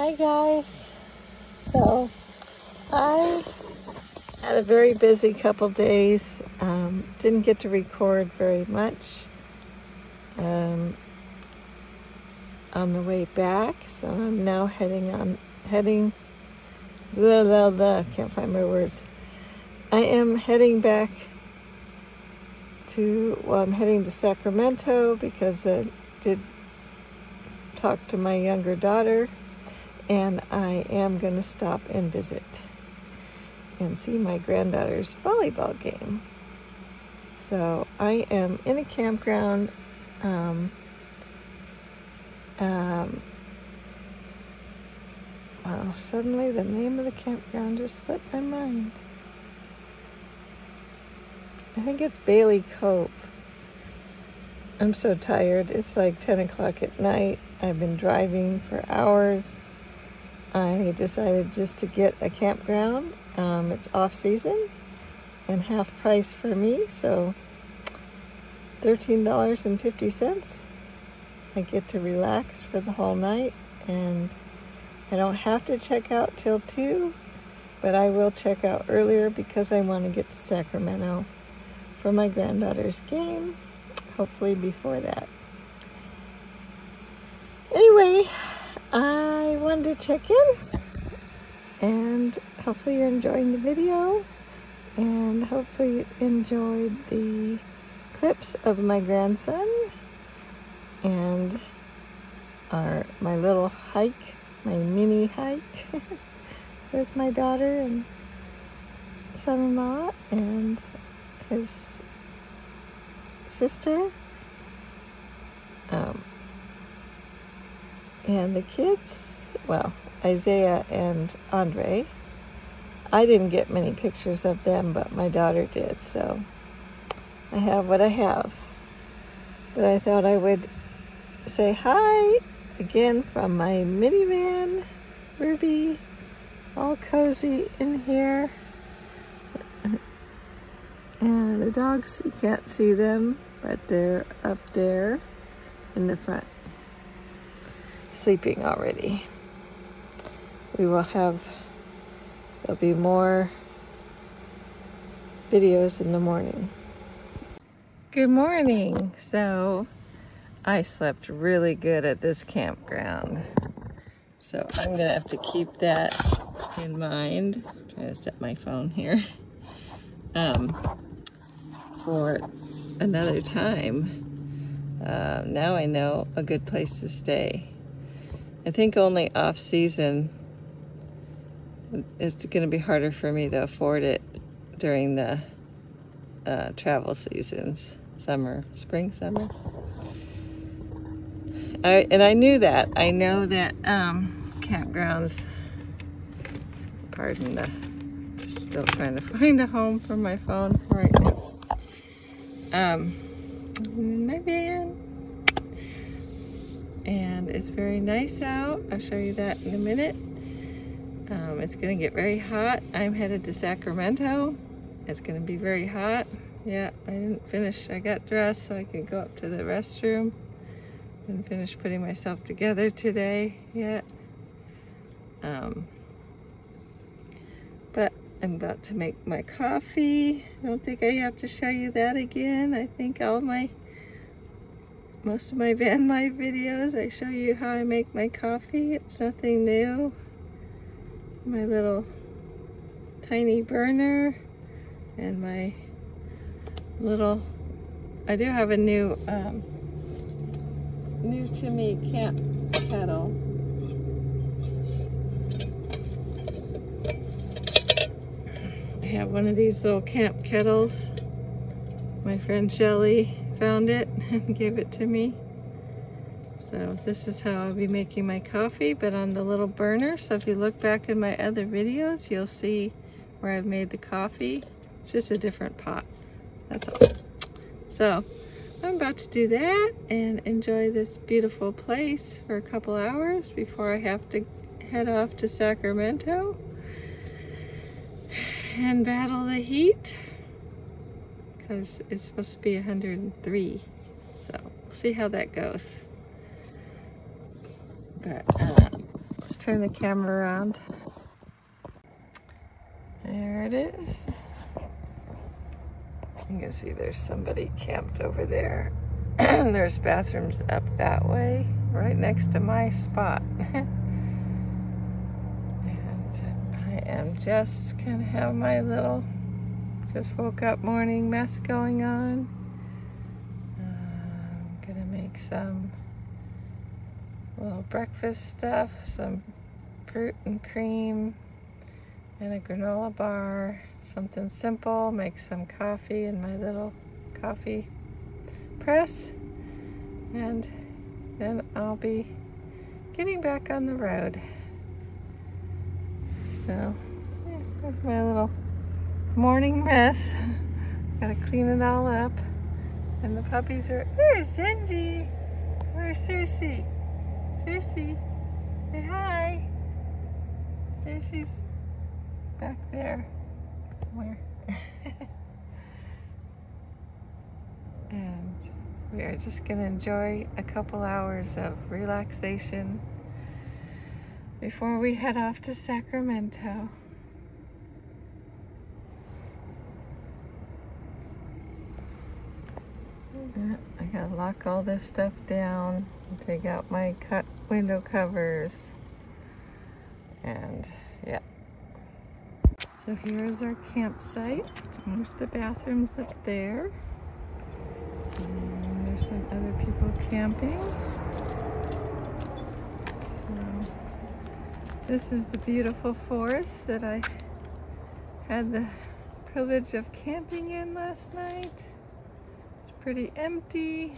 Hi guys. So I had a very busy couple days. Didn't get to record very much on the way back. So I'm now heading can't find my words. I am heading back I'm heading to Sacramento because I did talk to my younger daughter. And I am going to stop and visit and see my granddaughter's volleyball game. So I am in a campground. Well, suddenly the name of the campground just slipped my mind. I think it's Bailey Cove. I'm so tired. It's like 10 o'clock at night. I've been driving for hours. I decided just to get a campground. It's off season and half price for me, so $13.50. I get to relax for the whole night, and I don't have to check out till 2, but I will check out earlier because I want to get to Sacramento for my granddaughter's game, hopefully before that. Anyway, I wanted to check in, and hopefully you're enjoying the video, and hopefully you enjoyed the clips of my grandson and my little hike, my mini hike with my daughter and son-in-law and his sister. And the kids, well, Isaiah and Andre, I didn't get many pictures of them, but my daughter did, so I have what I have. But I thought I would say hi again from my minivan, Ruby, all cozy in here. And the dogs, you can't see them, but they're up there in the front, sleeping already. There'll be more videos in the morning. Good morning. So I slept really good at this campground. So I'm gonna have to keep that in mind. I'm trying to set my phone here. For another time. Now I know a good place to stay. I think only off season, it's going to be harder for me to afford it during the travel seasons, spring, summer. I knew that. I know that campgrounds, still trying to find a home for my phone right now. My van. And it's very nice out. I'll show you that in a minute. It's gonna get very hot. I'm headed to Sacramento. It's gonna be very hot. Yeah, I didn't finish. I got dressed so I could go up to the restroom. Didn't finish putting myself together today yet. But I'm about to make my coffee. I don't think I have to show you that again. I think most of my van life videos, I show you how I make my coffee. It's nothing new. My little tiny burner and my little, I do have a new to me camp kettle. I have one of these little camp kettles. My friend Shelly found it and gave it to me. So this is how I'll be making my coffee, but on the little burner. So if you look back in my other videos, you'll see where I've made the coffee. It's just a different pot, that's all. So I'm about to do that and enjoy this beautiful place for a couple hours before I have to head off to Sacramento and battle the heat, because it's supposed to be 103. So we'll see how that goes. But just turn the camera around. There it is. You can see there's somebody camped over there. There's bathrooms up that way, right next to my spot. And I am just gonna have my little, just woke up morning mess going on. I'm gonna make some little breakfast stuff, some fruit and cream, and a granola bar, something simple, make some coffee in my little coffee press, and then I'll be getting back on the road. So, yeah, that's my little morning mess. Gotta clean it all up. And the puppies are, there's Zenji! Where's Cersei? Cersei, say hi! Cersei's back there. Where? And we are just gonna enjoy a couple hours of relaxation before we head off to Sacramento. I gotta lock all this stuff down and take out my cut window covers. And yeah. So here's our campsite. There's the bathrooms up there. And there's some other people camping. So this is the beautiful forest that I had the privilege of camping in last night. It's pretty empty.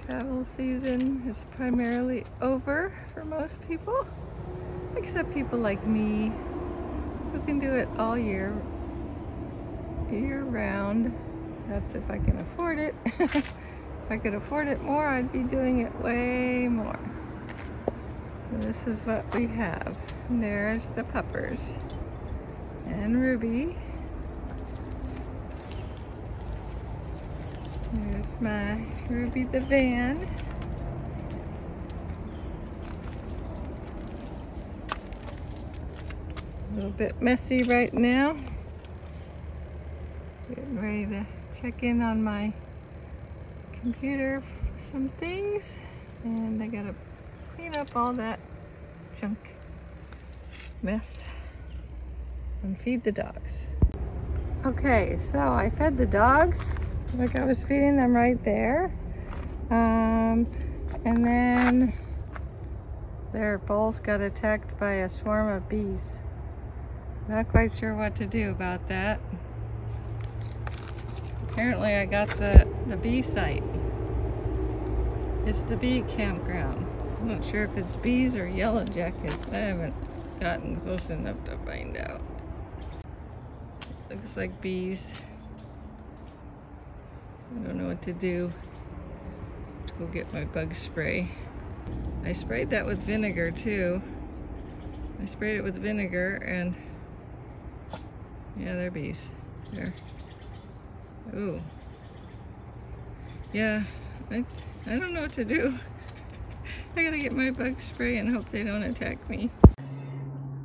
Travel season is primarily over for most people, except people like me who can do it all year round. That's if I can afford it. If I could afford it more, I'd be doing it way more. So this is what we have. And there's the puppers and Ruby. There's my Ruby the van. A little bit messy right now. Getting ready to check in on my computer for some things. And I gotta clean up all that junk mess and feed the dogs. Okay, so I fed the dogs. Like I was feeding them right there. And then their bowls got attacked by a swarm of bees. Not quite sure what to do about that. Apparently I got the bee site. It's the bee campground. I'm not sure if it's bees or yellow jackets. I haven't gotten close enough to find out. Looks like bees. I don't know what to do. To go get my bug spray. I sprayed that with vinegar too. I sprayed it with vinegar and yeah, they're bees. There. Ooh. Yeah, I don't know what to do. I gotta get my bug spray and hope they don't attack me.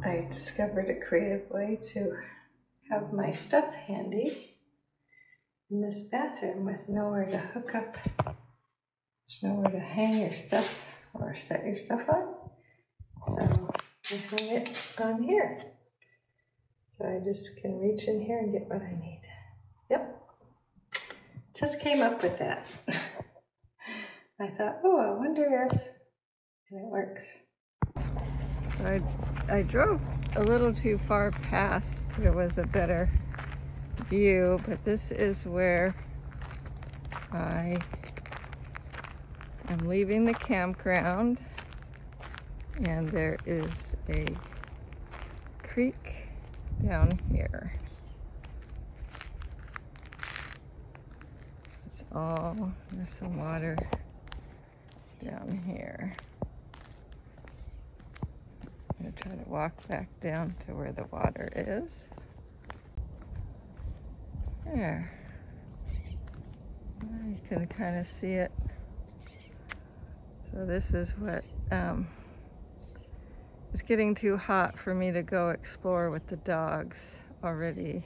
I discovered a creative way to have my stuff handy in this bathroom with nowhere to hook up. There's nowhere to hang your stuff or set your stuff on. So I hang it on here. So I just can reach in here and get what I need. Yep. Just came up with that. I thought, oh, I wonder if, and it works. So I drove a little too far past. There was a better view, but this is where I am leaving the campground, and there is a creek down here. It's all, there's some water down here. I'm gonna try to walk back down to where the water is. There. You can kind of see it So this is what, it's getting too hot for me to go explore with the dogs already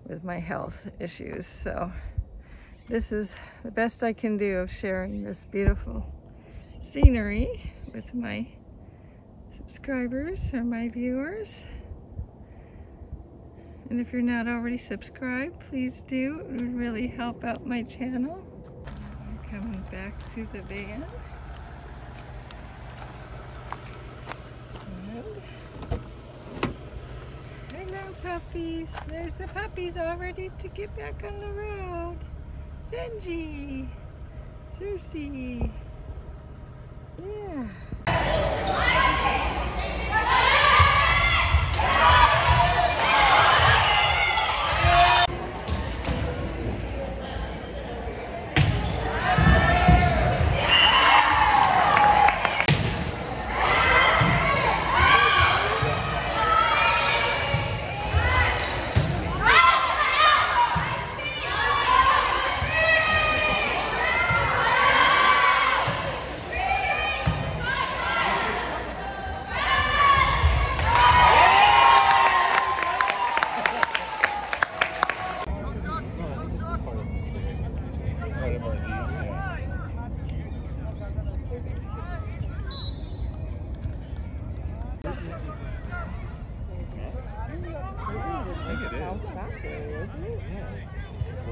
with my health issues. So this is the best I can do of sharing this beautiful scenery with my subscribers or my viewers. And if you're not already subscribed, please do. It would really help out my channel. I'm coming back to the van. And hello, puppies. There's the puppies all ready to get back on the road. Zenji, Cersei. Yeah.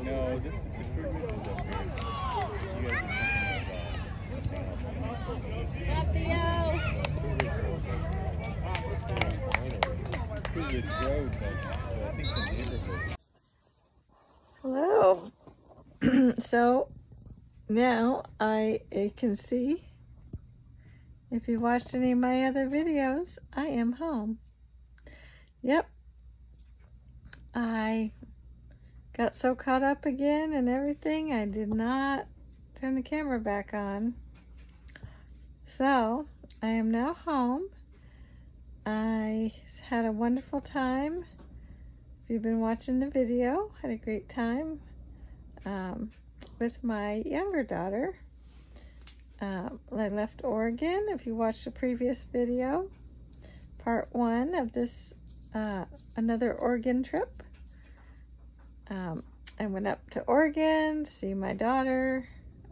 No, this is the fruit is up here. You guys are Hello. So now I can see, if you watched any of my other videos, I am home. Yep. I got so caught up again and everything, I did not turn the camera back on. So I am now home. I had a wonderful time. If you've been watching the video, had a great time with my younger daughter. I left Oregon. If you watched the previous video, part 1 of this another Oregon trip. I went up to Oregon to see my daughter.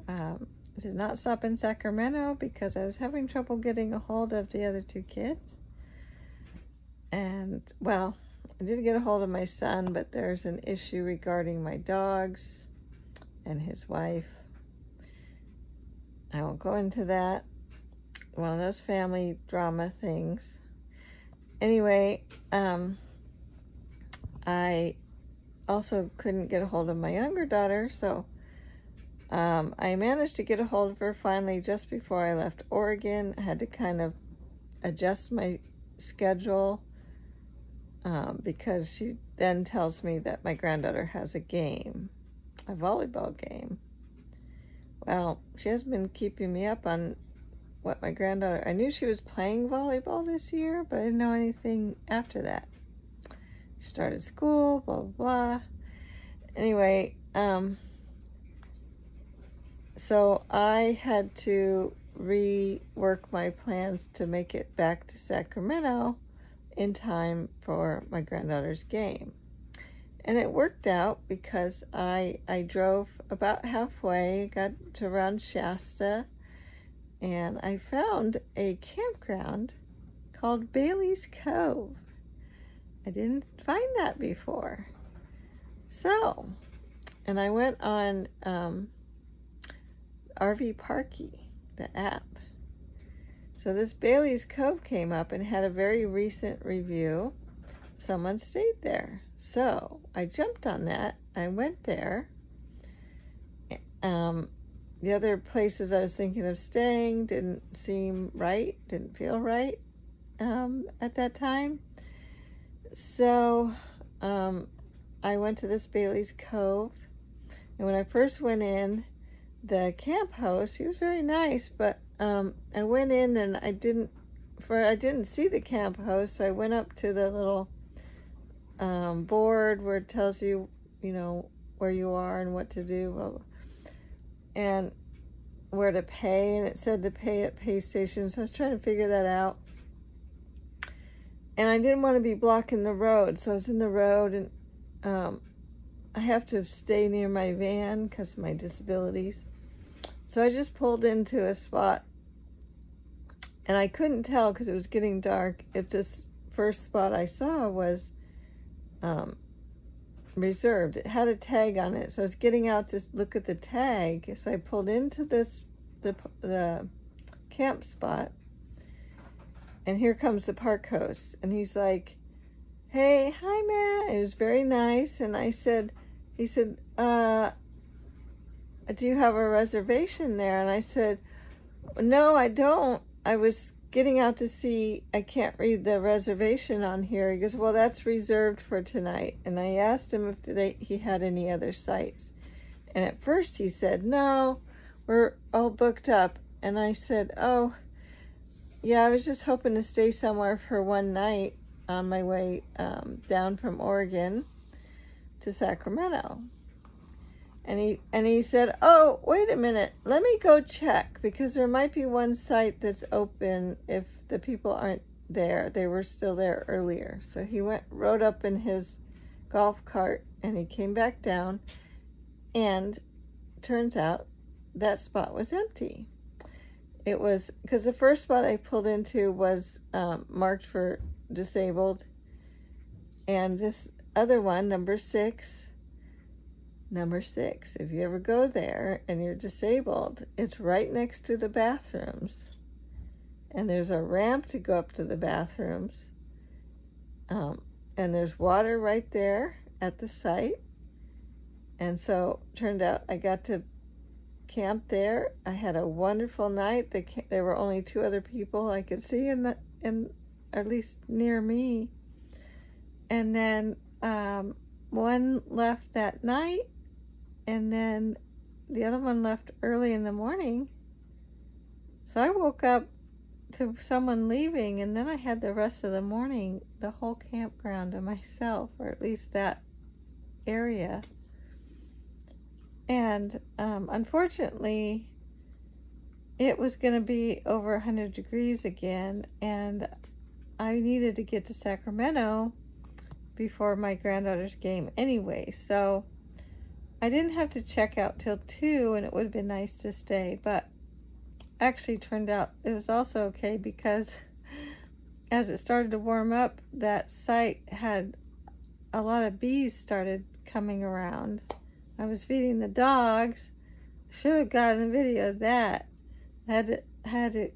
I did not stop in Sacramento because I was having trouble getting a hold of the other 2 kids. And, well, I did get a hold of my son, but there's an issue regarding my dogs and his wife. I won't go into that. One of those family drama things. Anyway, I also couldn't get a hold of my younger daughter, so I managed to get a hold of her finally just before I left Oregon. I had to kind of adjust my schedule because she then tells me that my granddaughter has a game, a volleyball game. Well, she has been keeping me up on what my granddaughter, I knew she was playing volleyball this year, but I didn't know anything after that. She started school, blah, blah, blah. Anyway, so I had to rework my plans to make it back to Sacramento in time for my granddaughter's game. And it worked out because I drove about halfway, got to around Shasta, and I found a campground called Bailey's Cove. I didn't find that before. So, and I went on RV Parky, the app. So this Bailey's Cove came up and had a very recent review. Someone stayed there. So I jumped on that. I went there. The other places I was thinking of staying didn't seem right, didn't feel right at that time. So I went to this Bailey's Cove, and when I first went in, the camp host, he was very nice, but I went in and I didn't see the camp host, so I went up to the little board where it tells you, you know, where you are and what to do, blah, blah. And where to pay, and it said to pay at pay stations. So I was trying to figure that out. And I didn't want to be blocking the road, so I was in the road, and I have to stay near my van because of my disabilities. So I just pulled into a spot, and I couldn't tell because it was getting dark if this first spot I saw was reserved. It had a tag on it, so I was getting out to look at the tag. So I pulled into the camp spot, and here comes the park host, and he's like, "Hey, hi, Matt." It was very nice, and he said, "Do you have a reservation there?" And I said, "No, I don't. I was getting out to see, I can't read the reservation on here." He goes, "Well, that's reserved for tonight." And I asked him if he had any other sites. And at first he said, "No, we're all booked up." And I said, "Oh, yeah, I was just hoping to stay somewhere for one night on my way down from Oregon to Sacramento." And he said, "Oh, wait a minute, let me go check, because there might be one site that's open if the people aren't there. They were still there earlier." So he rode up in his golf cart, and he came back down, and turns out that spot was empty. It was, because the first spot I pulled into was marked for disabled, and this other one, number six, if you ever go there and you're disabled, it's right next to the bathrooms, and there's a ramp to go up to the bathrooms, and there's water right there at the site. And so turned out I got to camp there. I had a wonderful night. There were only 2 other people I could see in at least near me, and then one left that night, and then the other one left early in the morning. So I woke up to someone leaving, and then I had the rest of the morning, the whole campground to myself, or at least that area. And unfortunately, it was going to be over 100 degrees again, and I needed to get to Sacramento before my granddaughter's game anyway. So I didn't have to check out till 2, and it would have been nice to stay. But actually turned out it was also okay, because as it started to warm up, that site had a lot of bees started coming around. I was feeding the dogs. Should have gotten a video of that. I had to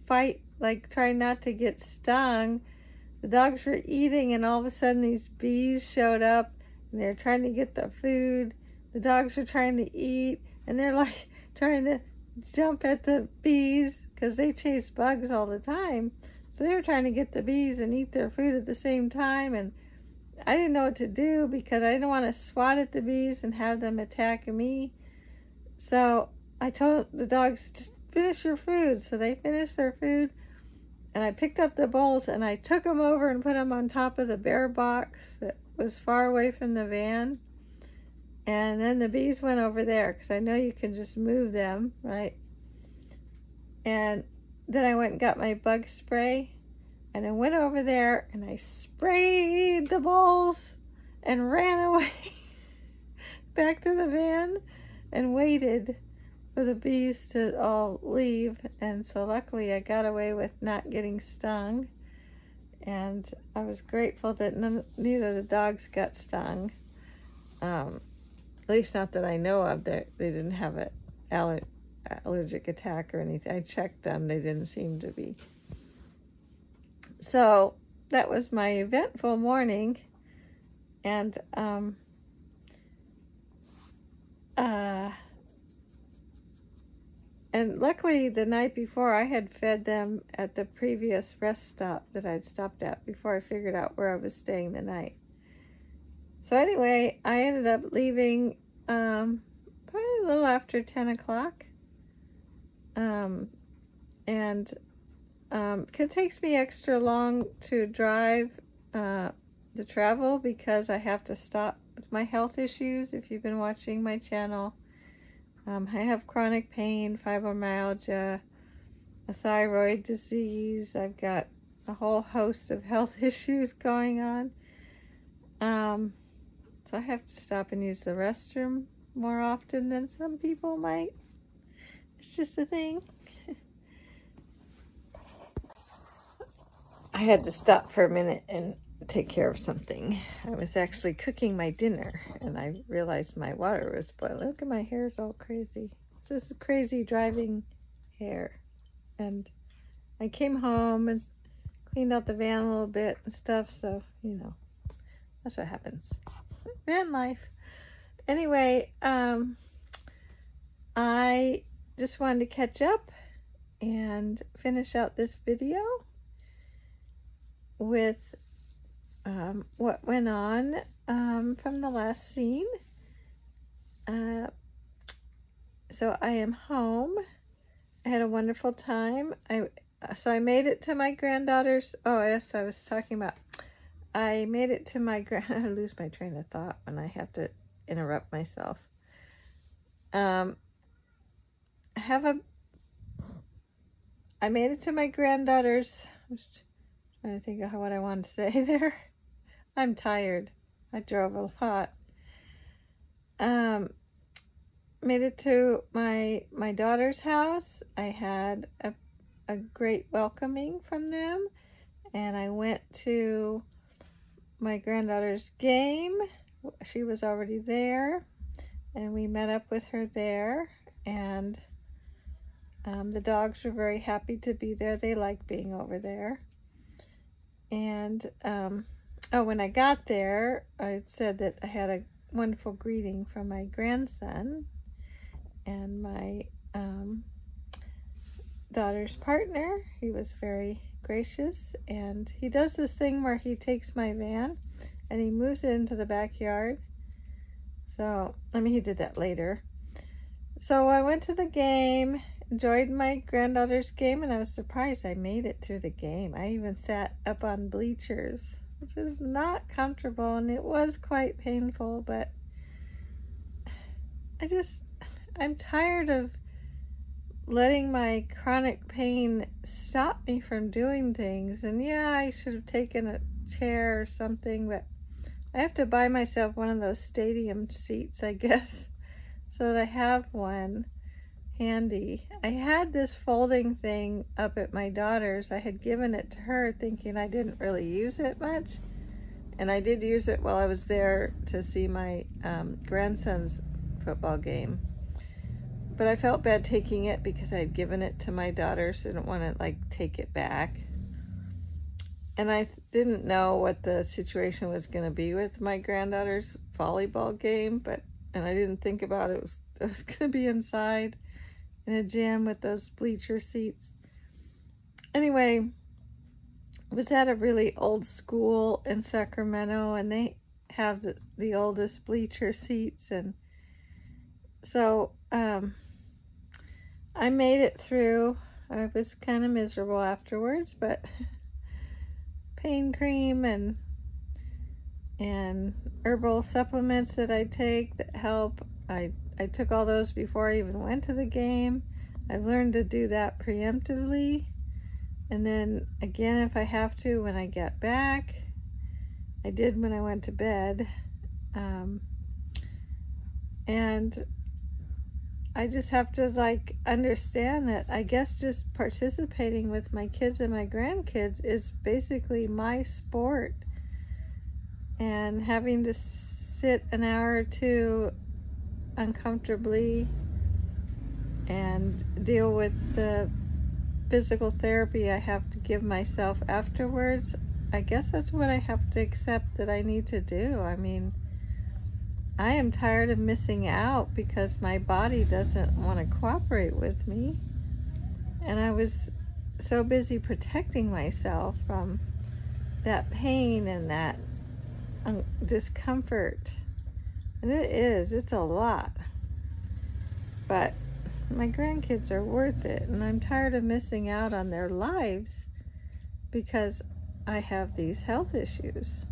fight, like try not to get stung. The dogs were eating, and all of a sudden these bees showed up, and they're trying to get the food. The dogs were trying to eat, and they're like trying to jump at the bees because they chase bugs all the time. So they were trying to get the bees and eat their food at the same time, and I didn't know what to do because I didn't want to swat at the bees and have them attack me. So I told the dogs, just finish your food. So they finished their food, and I picked up the bowls and I took them over and put them on top of the bear box that was far away from the van. And then the bees went over there because I know you can just move them, right? And then I went and got my bug spray, and I went over there and I sprayed the bowls and ran away back to the van and waited for the bees to all leave. And so luckily I got away with not getting stung, and I was grateful that neither of the dogs got stung. At least not that I know of. They didn't have an allergic attack or anything. I checked them. They didn't seem to be. So that was my eventful morning. And and luckily the night before I had fed them at the previous rest stop that I'd stopped at before I figured out where I was staying the night. So anyway, I ended up leaving probably a little after 10 o'clock. It takes me extra long to drive to travel because I have to stop with my health issues. If you've been watching my channel, I have chronic pain, fibromyalgia, a thyroid disease. I've got a whole host of health issues going on. So I have to stop and use the restroom more often than some people might. It's just a thing. I had to stop for a minute and take care of something. I was actually cooking my dinner and I realized my water was boiling. Look at my hair, is all crazy. This is crazy driving hair. And I came home and cleaned out the van a little bit and stuff, so you know, that's what happens. Van life. Anyway, I just wanted to catch up and finish out this video with what went on from the last scene. So I am home. I had a wonderful time. So I made it to my granddaughter's. Oh yes, I was talking about. I made it to my I lose my train of thought when I have to interrupt myself. I made it to my granddaughter's. I was trying to think of what I wanted to say there. I'm tired. I drove a lot. Made it to my daughter's house. I had a great welcoming from them, and I went to my granddaughter's game. She was already there, and we met up with her there, and the dogs were very happy to be there. They like being over there. And oh, when I got there, I said that I had a wonderful greeting from my grandson and my daughter's partner. He was very gracious, and he does this thing where he takes my van and he moves it into the backyard. So, I mean, he did that later. So I went to the game, enjoyed my granddaughter's game, and I was surprised I made it through the game. I even sat up on bleachers, which is not comfortable, and it was quite painful, but I'm tired of letting my chronic pain stop me from doing things. And yeah, I should have taken a chair or something, but I have to buy myself one of those stadium seats, I guess, so that I have one handy. I had this folding thing up at my daughter's. I had given it to her thinking I didn't really use it much, and I did use it while I was there to see my grandson's football game. But I felt bad taking it because I had given it to my daughter, so I didn't want to like take it back. And I didn't know what the situation was going to be with my granddaughter's volleyball game, and I didn't think about it. I was going to be inside in a gym with those bleacher seats. Anyway, I was at a really old school in Sacramento, and they have the oldest bleacher seats, and so I made it through. I was kind of miserable afterwards, but pain cream and herbal supplements that I take that help. I took all those before I even went to the game. I've learned to do that preemptively, and then again if I have to when I get back. I did when I went to bed, and I just have to like understand that I guess just participating with my kids and my grandkids is basically my sport, and having to sit an hour or two uncomfortably and deal with the physical therapy I have to give myself afterwards. I guess that's what I have to accept that I need to do. I mean, I am tired of missing out because my body doesn't want to cooperate with me. And I was so busy protecting myself from that pain and that discomfort. And it's a lot. But my grandkids are worth it, and I'm tired of missing out on their lives because I have these health issues.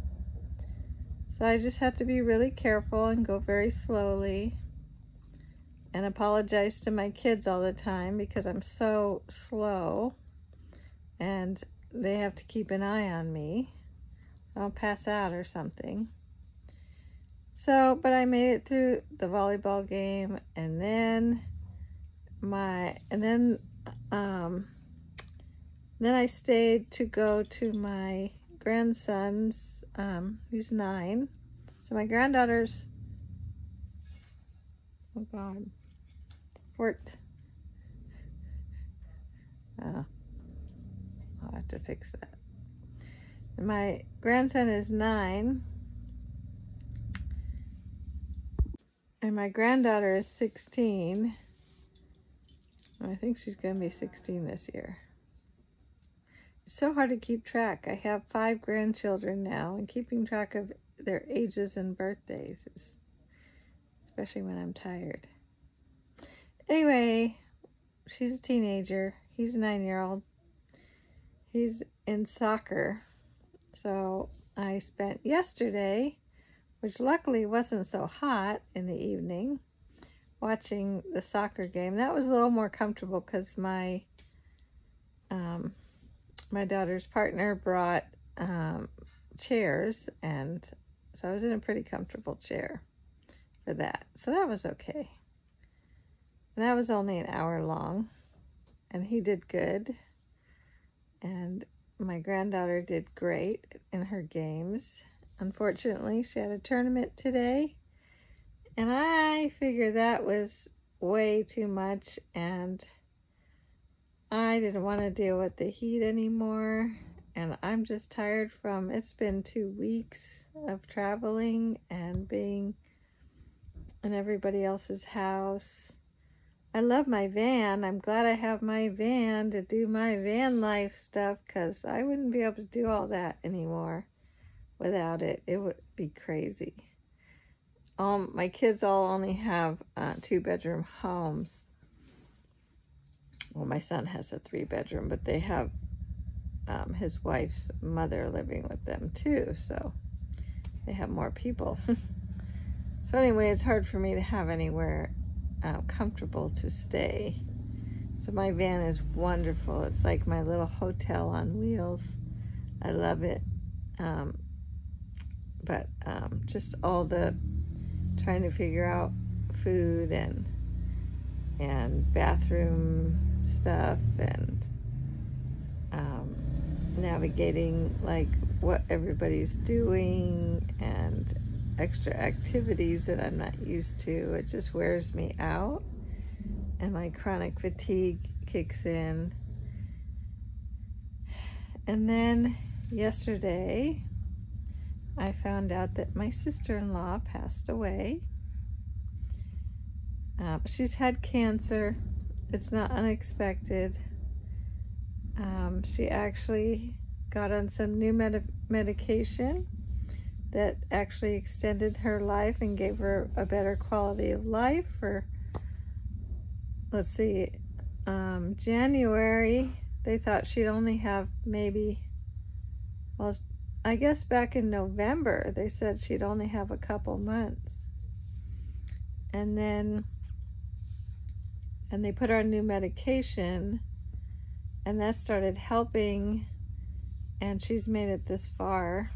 So I just have to be really careful and go very slowly and apologize to my kids all the time because I'm so slow and they have to keep an eye on me. I'll pass out or something. So, but I made it through the volleyball game, and then then I stayed to go to my grandson's, he's 9. So my granddaughter's, oh God, I'll have to fix that. My grandson is 9, and my granddaughter is 16. I think she's going to be 16 this year. It's so hard to keep track. I have 5 grandchildren now, and keeping track of their ages and birthdays is, especially when I'm tired. Anyway, she's a teenager. He's a 9-year-old. He's in soccer. So I spent yesterday, which luckily wasn't so hot in the evening, watching the soccer game. That was a little more comfortable because my daughter's partner brought chairs, and so I was in a pretty comfortable chair for that. So that was okay. And that was only an hour long, and he did good. And my granddaughter did great in her games. Unfortunately, she had a tournament today, and I figured that was way too much, and I didn't want to deal with the heat anymore, and I'm just tired from, it's been 2 weeks of traveling and being in everybody else's house. I love my van. I'm glad I have my van to do my van life stuff, because I wouldn't be able to do all that anymore without it. It would be crazy. My kids all only have 2-bedroom homes. Well, my son has a 3-bedroom, but they have his wife's mother living with them too, so they have more people. So anyway, it's hard for me to have anywhere comfortable to stay. So my van is wonderful. It's like my little hotel on wheels. I love it. But just all the trying to figure out food and bathroom stuff, and navigating like what everybody's doing and extra activities that I'm not used to. It just wears me out, and my chronic fatigue kicks in. And then yesterday I found out that my sister-in-law passed away. She's had cancer. It's not unexpected. She actually got on some new medication that actually extended her life and gave her a better quality of life for, let's see, January. They thought she'd only have maybe, well, I guess back in November, they said she'd only have a couple months. And then, and they put her on new medication, and that started helping, and she's made it this far.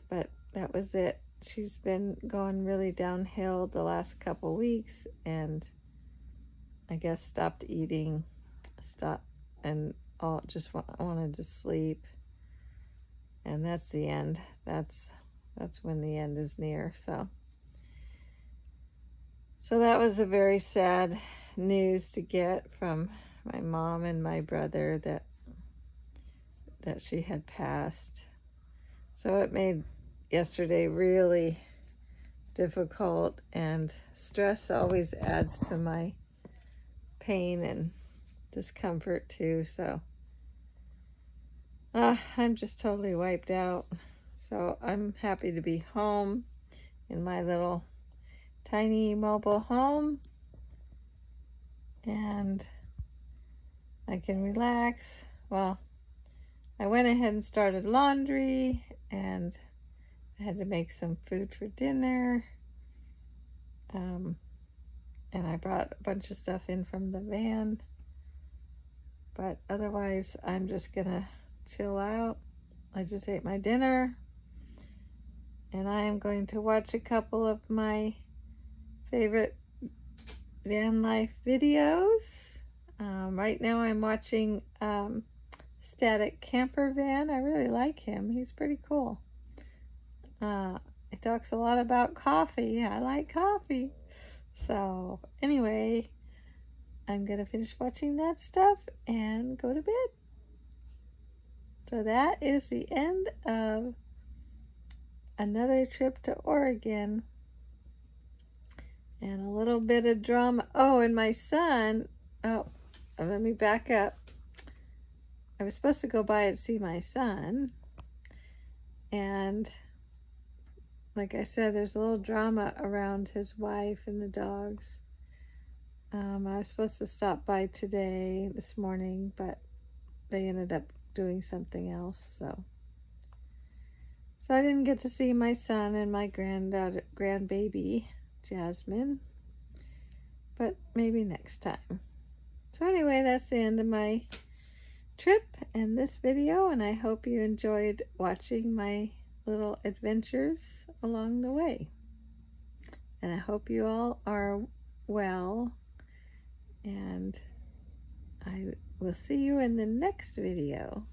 But that was it. She's been going really downhill the last couple weeks, and I guess stopped eating, and just wanted to sleep. And that's the end. That's when the end is near. So that was a very sad news to get from my mom and my brother, that she had passed. So it made yesterday really difficult, and stress always adds to my pain and discomfort too. So I'm just totally wiped out. So I'm happy to be home in my little tiny mobile home, and I can relax. Well, I went ahead and started laundry, and I had to make some food for dinner. and I brought a bunch of stuff in from the van. But otherwise, I'm just gonna chill out. I just ate my dinner, and I am going to watch a couple of my favorite van life videos. Right now I'm watching Static Camper Van. I really like him. He's pretty cool. He talks a lot about coffee. I like coffee. So anyway, I'm gonna finish watching that stuff and go to bed. So that is the end of another trip to Oregon. And a little bit of drama. Oh, and my son, let me back up. I was supposed to go by and see my son. And like I said, there's a little drama around his wife and the dogs. I was supposed to stop by today, this morning, but they ended up doing something else, so I didn't get to see my son and my grandbaby, Jasmine, but maybe next time. So anyway, that's the end of my trip and this video, and I hope you enjoyed watching my little adventures along the way. And I hope you all are well, and I will see you in the next video.